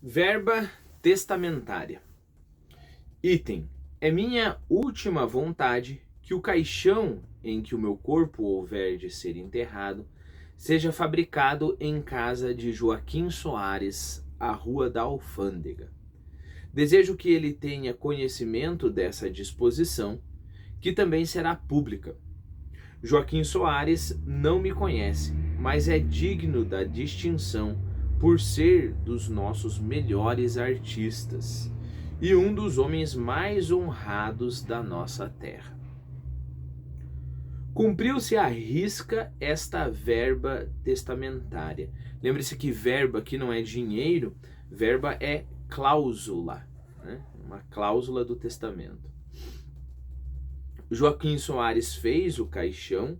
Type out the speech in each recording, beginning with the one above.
Verba testamentária. Item: é minha última vontade que o caixão em que o meu corpo houver de ser enterrado seja fabricado em casa de Joaquim Soares, à Rua da Alfândega. Desejo que ele tenha conhecimento dessa disposição, que também será pública. Joaquim Soares não me conhece, mas é digno da distinção por ser dos nossos melhores artistas e um dos homens mais honrados da nossa terra. Cumpriu-se à risca esta verba testamentária. Lembre-se que verba aqui não é dinheiro, verba é cláusula, né? Uma cláusula do testamento. Joaquim Soares fez o caixão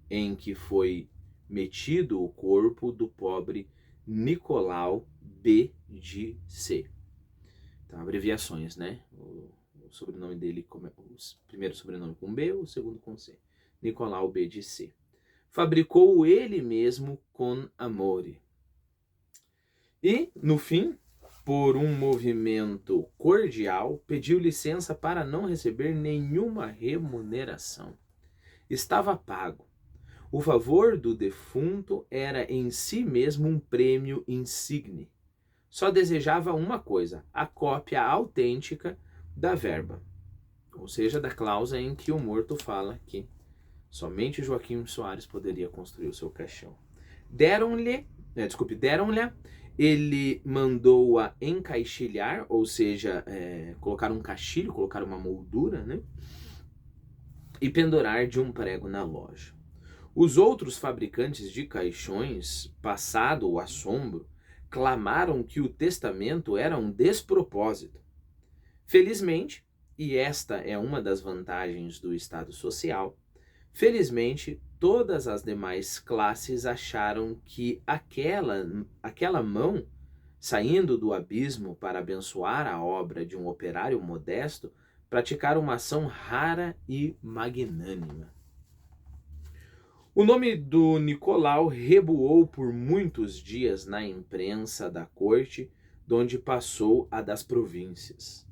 em que foi metido o corpo do pobre Nicolau B. de C. Então, abreviações, né? O sobrenome dele, o primeiro sobrenome com B, o segundo com C. Nicolau B. de C. Fabricou ele mesmo com amore. E, no fim, por um movimento cordial, pediu licença para não receber nenhuma remuneração. Estava pago. O favor do defunto era em si mesmo um prêmio insigne. Só desejava uma coisa: a cópia autêntica da verba, ou seja, da cláusula em que o morto fala que somente Joaquim Soares poderia construir o seu caixão. Deram-lhe, ele mandou-a encaixilhar, ou seja, colocar um caixilho, colocar uma moldura, né? E pendurar de um prego na loja. Os outros fabricantes de caixões, passado o assombro, clamaram que o testamento era um despropósito. Felizmente, e esta é uma das vantagens do Estado Social, felizmente todas as demais classes acharam que aquela mão, saindo do abismo para abençoar a obra de um operário modesto, praticara uma ação rara e magnânima. O nome do Nicolau reboou por muitos dias na imprensa da corte, donde passou a das províncias.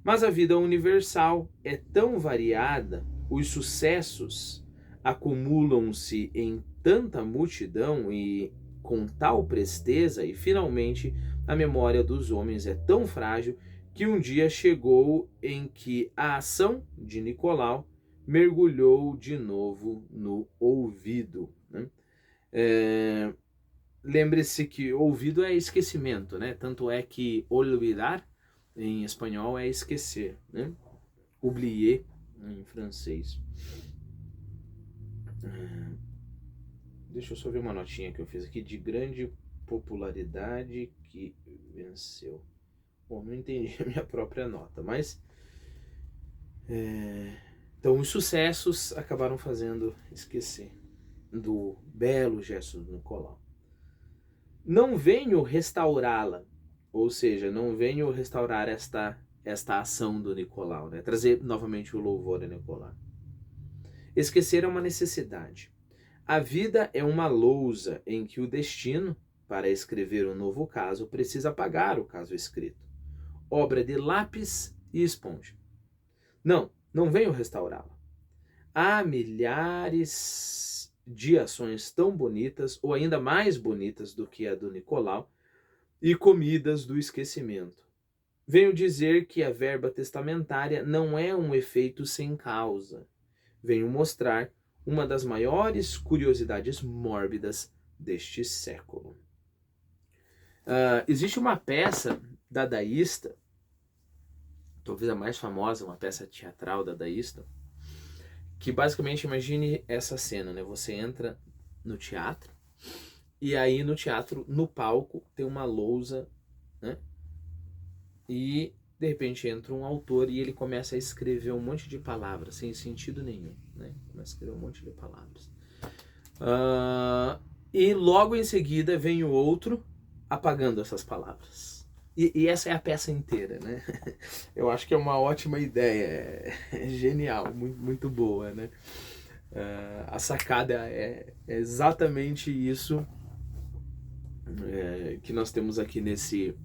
Mas a vida universal é tão variada, os sucessos acumulam-se em tanta multidão e com tal presteza, e finalmente a memória dos homens é tão frágil que um dia chegou em que a ação de Nicolau mergulhou de novo no ouvido, né? Lembre-se que ouvido é esquecimento, né? Tanto é que olvidar em espanhol é esquecer, né? Oublier em francês. Deixa eu só ver uma notinha que eu fiz aqui de grande popularidade que venceu. Bom, não entendi a minha própria nota, mas então os sucessos acabaram fazendo esquecer do belo gesto do Nicolau. Não venho restaurá-la, ou seja, não venho restaurar esta ação do Nicolau, né? Trazer novamente o louvor a Nicolau. Esquecer é uma necessidade. A vida é uma lousa em que o destino, para escrever um novo caso, precisa apagar o caso escrito. Obra de lápis e esponja. Não venho restaurá-la. Há milhares de ações tão bonitas, ou ainda mais bonitas do que a do Nicolau, e comidas do esquecimento. Venho dizer que a verba testamentária não é um efeito sem causa. Venho mostrar uma das maiores curiosidades mórbidas deste século. Existe uma peça dadaísta, talvez a mais famosa, uma peça teatral dadaísta, que basicamente, imagine essa cena, né? Você entra no teatro, e aí no teatro, no palco, tem uma lousa, né? E de repente entra um autor e ele começa a escrever um monte de palavras sem sentido nenhum, né? Começa a escrever um monte de palavras. E logo em seguida vem o outro apagando essas palavras. E essa é a peça inteira, né? Eu acho que é uma ótima ideia, é genial, muito, muito boa, né? A sacada é exatamente isso que nós temos aqui nesse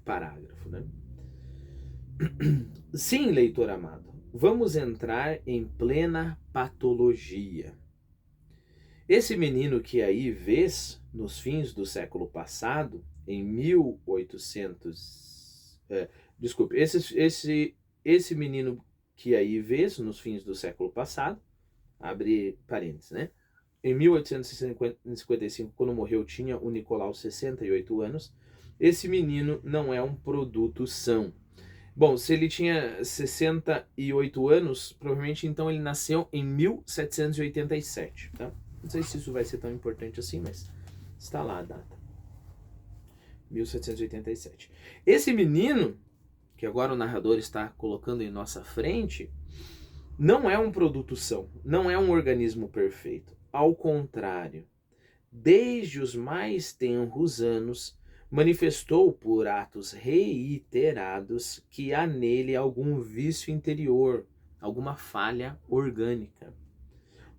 parágrafo, né? Sim, leitor amado, vamos entrar em plena patologia. Esse menino que aí vês nos fins do século passado, em 1800... desculpe, esse menino que aí vês nos fins do século passado, abre parênteses, né? Em 1855, quando morreu, tinha o Nicolau 68 anos. Esse menino não é um produto são. Bom, se ele tinha 68 anos, provavelmente então ele nasceu em 1787, tá? Não sei se isso vai ser tão importante assim, mas está lá a data. 1787. Esse menino, que agora o narrador está colocando em nossa frente, não é um produto são, não é um organismo perfeito. Ao contrário, desde os mais tenros anos, manifestou por atos reiterados que há nele algum vício interior, alguma falha orgânica.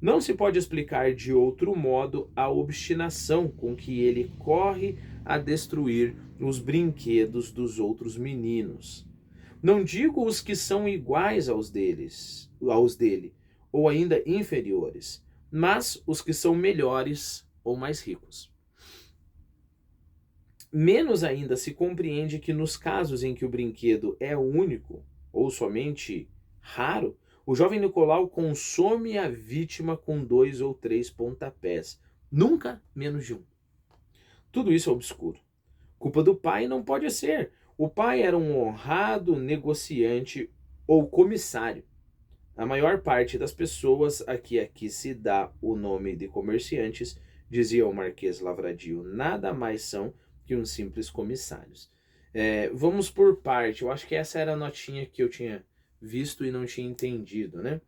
Não se pode explicar de outro modo a obstinação com que ele corre a destruir os brinquedos dos outros meninos. Não digo os que são iguais aos dele, ou ainda inferiores, mas os que são melhores ou mais ricos. Menos ainda se compreende que nos casos em que o brinquedo é único ou somente raro, o jovem Nicolau consome a vítima com 2 ou 3 pontapés, nunca menos de um. Tudo isso é obscuro. Culpa do pai não pode ser. O pai era um honrado negociante ou comissário. A maior parte das pessoas a que aqui se dá o nome de comerciantes, dizia o Marquês Lavradio, nada mais são que uns simples comissários. Vamos por parte. Eu acho que essa era a notinha que eu tinha visto e não tinha entendido, né?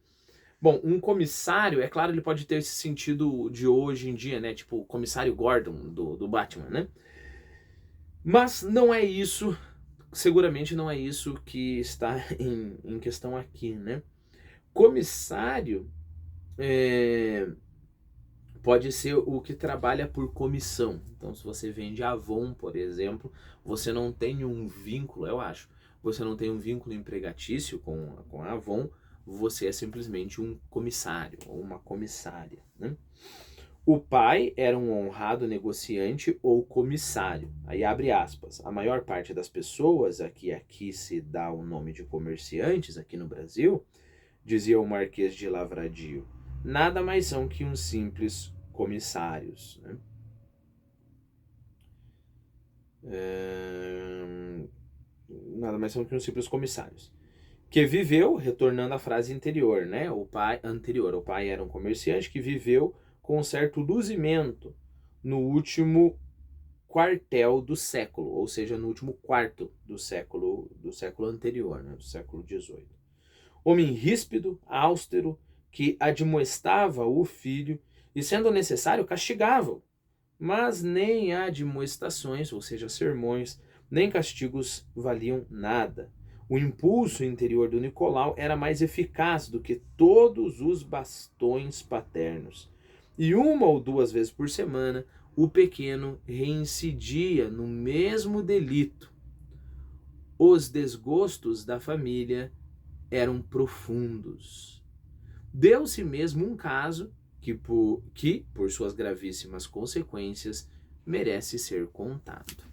Bom, um comissário, é claro, ele pode ter esse sentido de hoje em dia, né? Tipo o comissário Gordon do Batman, né? Mas não é isso, seguramente não é isso que está em questão aqui, né? Comissário pode ser o que trabalha por comissão. Então, se você vende Avon, por exemplo, você não tem um vínculo, eu acho, você não tem um vínculo empregatício com a Avon, você é simplesmente um comissário ou uma comissária, né? O pai era um honrado negociante ou comissário. Aí abre aspas. A maior parte das pessoas, aqui se dá o nome de comerciantes aqui no Brasil, dizia o Marquês de Lavradio, nada mais são que uns simples comissários, né? Nada mais são que uns simples comissários. Que viveu, retornando à frase anterior, né? O pai era um comerciante que viveu com um certo luzimento no último quartel do século, ou seja, no último quarto do século anterior, né? Do século XVIII. Homem ríspido, austero, que admoestava o filho e, sendo necessário, castigava-o. Mas nem admoestações, ou seja, sermões, nem castigos valiam nada. O impulso interior do Nicolau era mais eficaz do que todos os bastões paternos. E 1 ou 2 vezes por semana, o pequeno reincidia no mesmo delito. Os desgostos da família eram profundos. Deu-se mesmo um caso que, por suas gravíssimas consequências, merece ser contado.